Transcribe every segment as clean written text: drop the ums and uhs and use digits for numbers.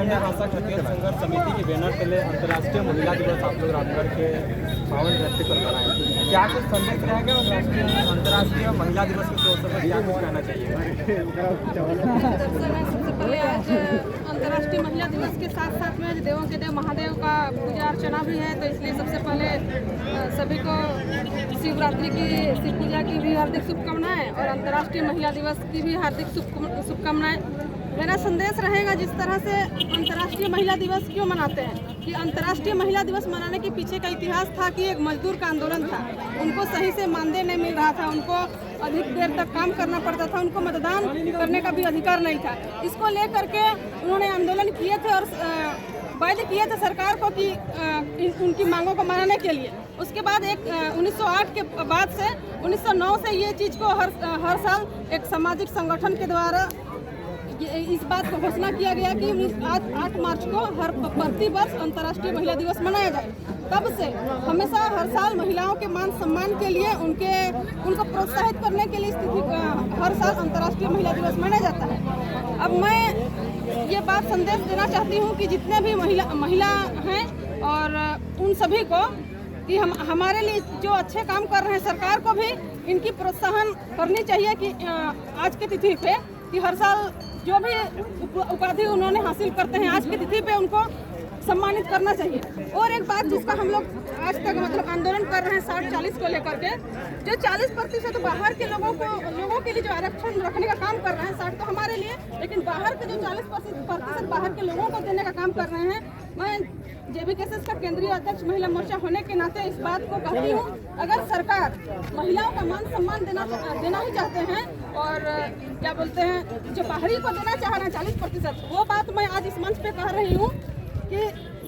है आशा क्षत्रिय संघर्ष समिति के बैनर तले अंतर्राष्ट्रीय महिला दिवस आप लोग रामगढ़ के 52 व्यक्ति पर कराए, क्या कुछ संदेश रहेगा और अंतर्राष्ट्रीय महिला दिवस के अवसर पर क्या कुछ कहना चाहिए? सबसे पहले आज अंतर्राष्ट्रीय महिला दिवस के साथ साथ में देवों के देव महादेव का पूजा अर्चना भी है, तो इसलिए सबसे पहले सभी को शिवरात्रि की शिव पूजा की भी हार्दिक शुभकामनाएं और अंतर्राष्ट्रीय महिला दिवस की भी हार्दिक शुभकामनाएं। मेरा संदेश रहेगा, जिस तरह से अंतर्राष्ट्रीय महिला दिवस क्यों मनाते हैं कि अंतर्राष्ट्रीय महिला दिवस मनाने के पीछे का इतिहास था कि एक मजदूर का आंदोलन था, उनको सही से मानदेय नहीं मिल रहा था, उनको अधिक देर तक काम करना पड़ता था, उनको मतदान करने का भी अधिकार नहीं था। इसको लेकर के उन्होंने आंदोलन किए थे और वायदे किए थे सरकार को कि उनकी मांगों को मनाने के लिए। उसके बाद 1908 के बाद से 1909 से ये चीज़ को हर साल एक सामाजिक संगठन के द्वारा इस बात को घोषणा किया गया कि 8 मार्च को प्रति वर्ष अंतर्राष्ट्रीय महिला दिवस मनाया जाए। तब से हमेशा हर साल महिलाओं के मान सम्मान के लिए उनको प्रोत्साहित करने के लिए हर साल अंतर्राष्ट्रीय महिला दिवस मनाया जाता है। अब मैं ये बात संदेश देना चाहती हूँ कि जितने भी महिला हैं और उन सभी को कि हमारे लिए जो अच्छे काम कर रहे हैं, सरकार को भी इनकी प्रोत्साहन करनी चाहिए कि आज की तिथि पे कि हर साल जो भी उपाधि उन्होंने हासिल करते हैं, आज की तिथि पे उनको सम्मानित करना चाहिए। और एक बात जिसका हम लोग आज तक मतलब आंदोलन कर रहे हैं 60-40 को लेकर के, जो 40% बाहर के लोगों के लिए जो आरक्षण रखने का काम कर रहे हैं, 60 तो हमारे लिए, लेकिन बाहर के जो 40% बाहर के लोगों को देने का काम कर रहे हैं। मैं JBKSS का केंद्रीय अध्यक्ष महिला मोर्चा होने के नाते इस बात को कहती हूँ, अगर सरकार महिलाओं का मान सम्मान देना ही चाहते हैं और क्या बोलते हैं जो बाहरी को देना चाह रहे हैं 40%, वो बात मैं आज इस मंच पे कह रही हूँ कि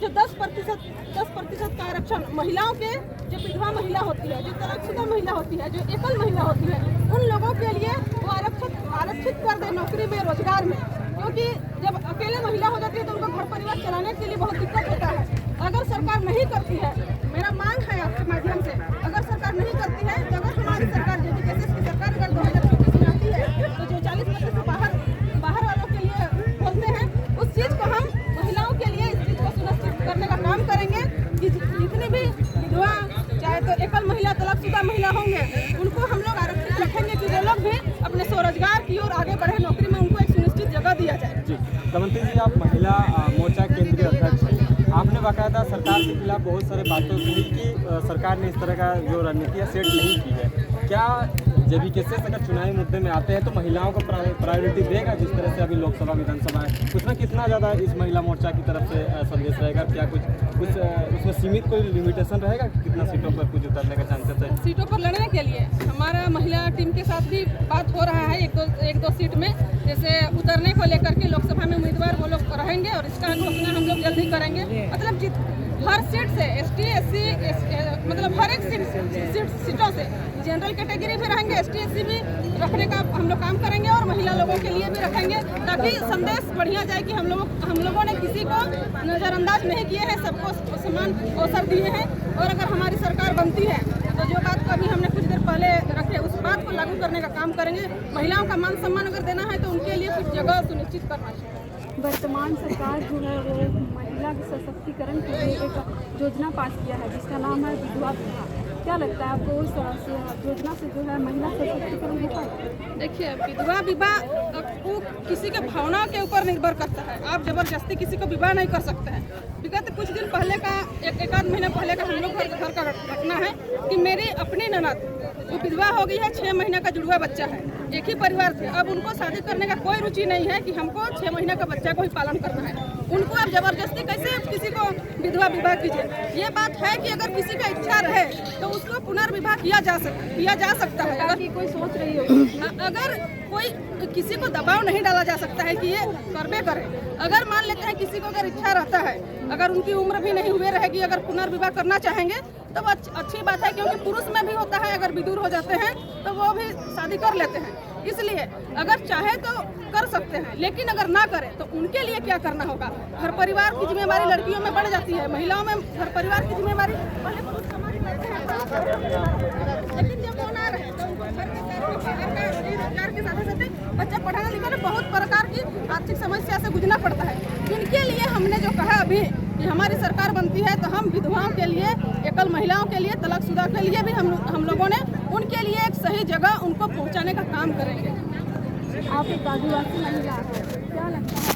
जो 10% का आरक्षण महिलाओं के, जो विधवा महिला होती है, जो तलाकशुदा महिला होती है, जो एकल महिला होती है, उन लोगों के लिए वो आरक्षित कर दे नौकरी में, रोजगार में, क्योंकि जब अकेले महिला हो जाती है तो उनको घर परिवार चलाने के लिए बहुत दिक्कत होता है। अगर सरकार नहीं करती है, मेरा मांग है आपके माध्यम से, अगर सरकार नहीं करती है तो अगर हमारी सरकार JBKSS की सरकार अगर 2024 में आती है तो जो 40% बाहर वालों के लिए बोलते हैं, उस चीज़ को हम महिलाओं के लिए इस चीज़ को सुनिश्चित करने का काम करेंगे कि जितनी भी विधवा, चाहे तो एकल महिला, तलाकशुदा महिला होंगे, उनको हम लोग आरक्षित रखेंगे कि वो लोग भी अपने स्वरोजगार की ओर आगे बढ़े, नौकरी में उनको एक सुनिश्चित जगह दिया जाए। जी, दमयंती जी, आप महिला मोर्चा केंद्रीय अध्यक्ष हैं, आपने बाकायदा सरकार के खिलाफ बहुत सारे बातों सुनी कि सरकार ने इस तरह का जो रणनीतियाँ सेट नहीं की है। क्या JBKSS अगर चुनावी मुद्दे में आते हैं तो महिलाओं को प्रायोरिटी देगा, जिस तरह से अभी लोकसभा विधानसभा है, उसमें कितना ज़्यादा इस महिला मोर्चा की तरफ से संदेश रहेगा? क्या कुछ उसमें सीमित कोई लिमिटेशन रहेगा कि कितना सीटों पर कुछ उतरने का चांसेस है? सीटों पर लड़ने के लिए हमारा महिला टीम के साथ भी बात हो रहा है, एक दो सीट में जैसे उतरने को लेकर के लोकसभा में उम्मीदवार वो लोग रहेंगे और इसका घोषणा हम लोग जल्दी करेंगे। मतलब हर सीट से ST SC मतलब हर एक सीटों से जनरल कैटेगरी भी रहेंगे, ST SC भी रखने का हम लोग काम करेंगे और महिला लोगों के लिए भी रखेंगे, ताकि संदेश बढ़िया जाए कि हम लोगों ने किसी को नज़रअंदाज नहीं किए हैं, सबको समान अवसर दिए हैं। और अगर हमारी सरकार बनती है तो जो बात को अभी हमने कुछ देर पहले रखे, उस बात को लागू करने का काम करेंगे। महिलाओं का मान सम्मान अगर देना है तो उनके लिए कुछ जगह सुनिश्चित करना चाहिए। वर्तमान सरकार जो है वो महिला के सशक्तिकरण के लिए एक योजना पास किया है जिसका नाम है विधवा विवाह। क्या लगता है आपको उस योजना से जो है महिला सशक्तिकरण होता है? देखिए, विधवा विवाह वो किसी के भावना के ऊपर निर्भर करता है। आप जबरदस्ती किसी को विवाह नहीं कर सकते हैं। विगत कुछ दिन पहले का एक आध महीने पहले का हम लोग घर का घटना है कि मेरी अपनी ननद वो विधवा हो गई है, 6 महीने का जुड़वा बच्चा है, एक ही परिवार थे। अब उनको शादी करने का कोई रुचि नहीं है कि हमको 6 महीने का बच्चा को ही पालन करना है। उनको अब जबरदस्ती कैसे किसी को विधवा विवाह कीजिए? ये बात है कि अगर किसी का इच्छा रहे तो उसको पुनर्विवाह किया जा सकता है। अगर कोई सोच रही हो, अगर कोई किसी को दबाव नहीं डाला जा सकता है कि ये करबे करे। अगर मान लेते हैं किसी को अगर इच्छा रहता है, अगर उनकी उम्र भी नहीं हुए रहेगी, अगर पुनर्विवाह करना चाहेंगे तो अच्छी बात है, क्योंकि पुरुष में भी होता है, अगर विदुर हो जाते हैं तो वो भी शादी कर लेते हैं। इसलिए अगर चाहे तो कर सकते हैं, लेकिन अगर ना करें तो उनके लिए क्या करना होगा? घर परिवार की जिम्मेवारी लड़कियों में बढ़ जाती है, महिलाओं में घर परिवार की जिम्मेवारी पहले पुरुष समाज करते हैं, लेकिन जब वो ना रहे तो उनको घर का रोजगार के साथ बच्चा पढ़ाना लिखाना बहुत प्रकार की आर्थिक समस्या से गुजरना पड़ता है। इनके लिए हमने जो कहा अभी कि हमारी सरकार बनती है तो हम विधवाओं के लिए, एकल महिलाओं के लिए, तलाकशुदा के लिए भी हम लोगों ने उनके लिए एक सही जगह उनको पहुंचाने का काम करेंगे। आप एक आदिवासी महिला हैं, क्या लगता है